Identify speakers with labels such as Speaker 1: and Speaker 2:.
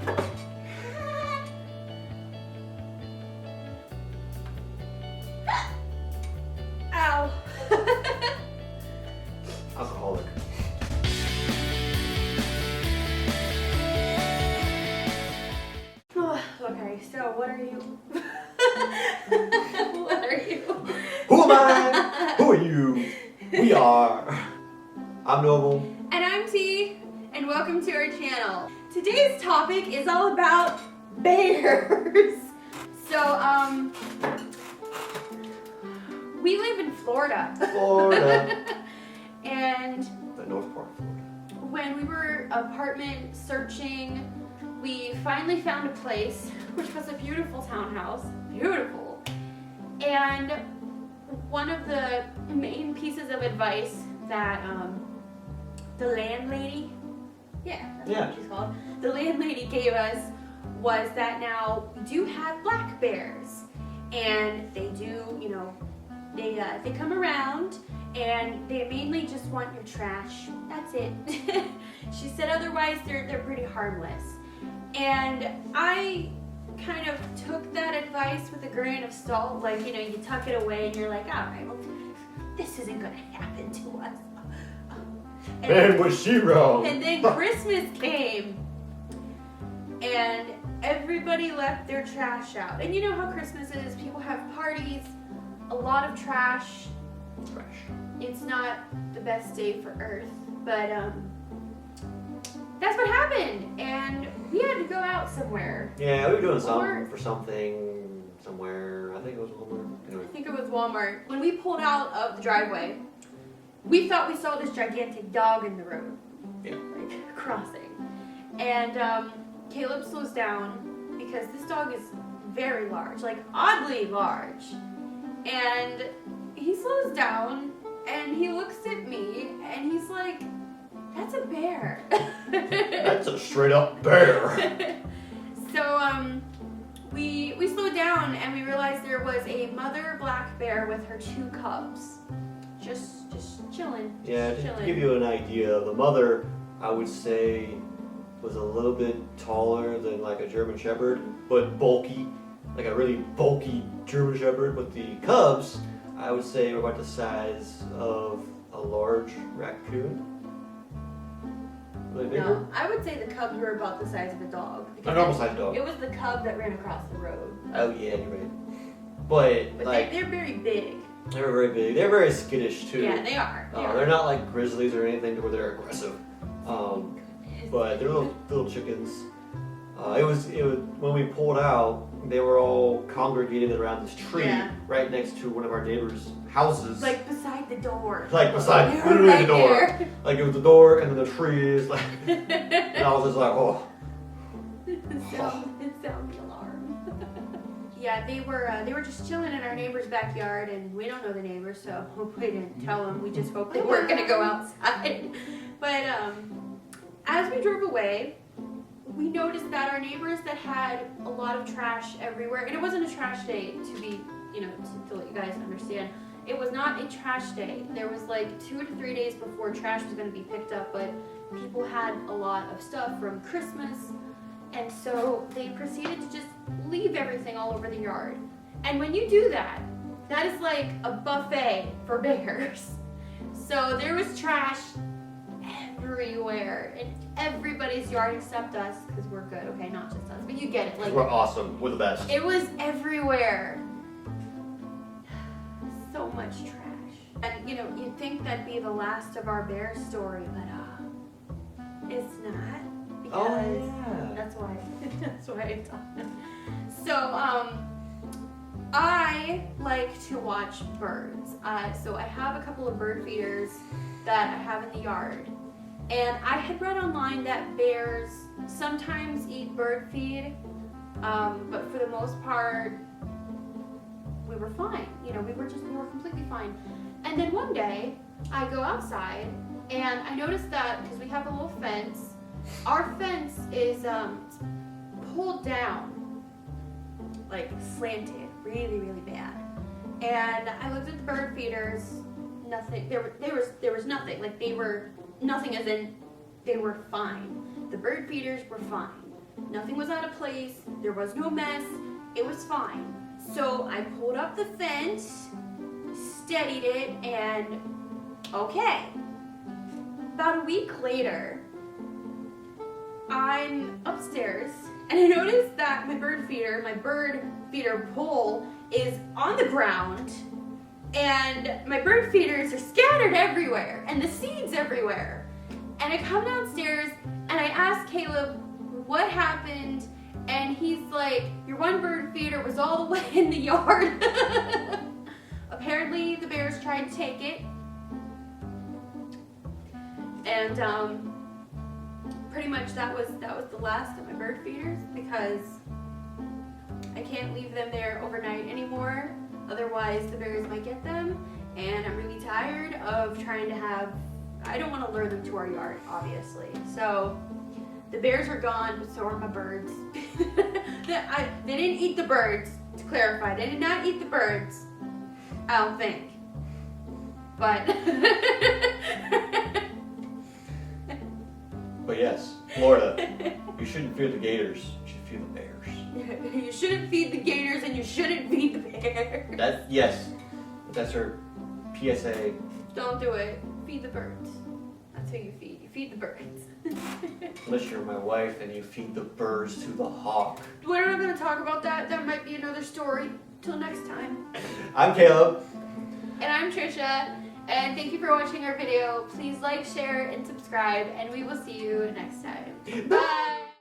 Speaker 1: Ow.
Speaker 2: Alcoholic.
Speaker 1: Okay, so what are you? What are you?
Speaker 2: Who am I? Who are you? We are. I'm Noble.
Speaker 1: And I'm T, and welcome to our channel. Today's topic is all about bears. So, we live in Florida.
Speaker 2: Florida.
Speaker 1: And
Speaker 2: The North Park, Florida.
Speaker 1: when we were apartment searching, we finally found a place, which was a beautiful townhouse. Beautiful. And one of the main pieces of advice that the landlady, that's what she's called, the landlady gave us was that now we do have black bears, and they do, they come around and they mainly just want your trash. That's it. She said otherwise they're pretty harmless. And I kind of took that advice with a grain of salt. Like, you tuck it away and you're like, all right, well, this isn't going to happen to us.
Speaker 2: Man, was she wrong.
Speaker 1: And then Christmas came and everybody left their trash out. And you know how Christmas is. People have parties, a lot of trash. It's not the best day for Earth, but that's what happened, and we had to go out somewhere.
Speaker 2: Yeah, we were doing something for something somewhere. I think it was Walmart. Anyway.
Speaker 1: I think it was Walmart. When we pulled out of the driveway, we thought we saw this gigantic dog in the road.
Speaker 2: Yeah.
Speaker 1: Like, crossing. And Caleb slows down because this dog is very large, like oddly large. And he slows down and he looks at me and he's like, "That's a bear."
Speaker 2: That's a straight up bear.
Speaker 1: So we slowed down and we realized there was a mother black bear with her 2 cubs, just chilling.
Speaker 2: Yeah, just
Speaker 1: chilling.
Speaker 2: to give you an idea, the mother, I would say, was a little bit taller than like a German Shepherd, but bulky, like a really bulky German Shepherd. But the cubs, I would say, were about the size of a large raccoon.
Speaker 1: No, I would say the cubs were about the size of a dog.
Speaker 2: A normal sized dog.
Speaker 1: It was the cub that ran across the road.
Speaker 2: Oh yeah, you're right. But like
Speaker 1: they're very big.
Speaker 2: they're very big. They're very skittish too.
Speaker 1: Yeah, they are.
Speaker 2: They're not like grizzlies or anything to where they're aggressive. But they're little chickens. It was when we pulled out, they were all congregated around this tree right next to one of our neighbors' houses.
Speaker 1: Like beside the door.
Speaker 2: Like beside literally
Speaker 1: right
Speaker 2: the door.
Speaker 1: There.
Speaker 2: Like it was the door and then the trees. Like, and I was just like, oh.
Speaker 1: It sounds alarm. Yeah, they were just chilling in our neighbor's backyard, and we don't know the neighbors, so we didn't tell them. We just hoped they weren't gonna go outside. But as we drove away, we noticed that our neighbors that had a lot of trash everywhere, and it wasn't a trash day to be, to let you guys understand. It was not a trash day. There was like 2 to 3 days before trash was going to be picked up, but people had a lot of stuff from Christmas, and so they proceeded to just leave everything all over the yard. And when you do that, that is like a buffet for bears. So there was trash everywhere in everybody's yard except us, because we're good, okay, not just us, but you get it. Like,
Speaker 2: we're awesome. We're the best.
Speaker 1: it was everywhere. So much trash. And you'd think that'd be the last of our bear story, but it's not. Because that's why it's on. So I like to watch birds. So I have a couple of bird feeders that I have in the yard. And I had read online that bears sometimes eat bird feed, but for the most part, we were fine. We were completely fine. And then one day, I go outside, and I noticed that, because we have a little fence, our fence is pulled down, like slanted, really, really bad. And I looked at the bird feeders, nothing, there was nothing, like they were, nothing as in, they were fine. The bird feeders were fine. Nothing was out of place. There was no mess. It was fine. So I pulled up the fence, steadied it, and okay. About a week later, I'm upstairs and I noticed that my bird feeder pole is on the ground and my bird feeders are scattered everywhere and the seeds everywhere. And I come downstairs and I ask Caleb what happened, and he's like, your one bird feeder was all the way in the yard. Apparently the bears tried to take it. And pretty much that was the last of my bird feeders, because I can't leave them there overnight anymore. Otherwise the bears might get them, and I'm really tired of trying to I don't want to lure them to our yard, obviously. So the bears are gone, but so are my birds. They didn't eat the birds, to clarify. They did not eat the birds, I don't think. But
Speaker 2: But yes, Florida, you shouldn't feed the gators, you should feed the bears.
Speaker 1: You shouldn't feed the gators and you shouldn't feed the bears.
Speaker 2: Yes, that's her PSA.
Speaker 1: Don't do it. Feed the birds. That's who you feed. You feed the birds.
Speaker 2: Unless you're my wife and you feed the birds to the hawk.
Speaker 1: We're not going to talk about that. That might be another story. Till next time.
Speaker 2: I'm Caleb.
Speaker 1: And I'm Trisha. And thank you for watching our video. Please like, share, and subscribe. And we will see you next time. Bye.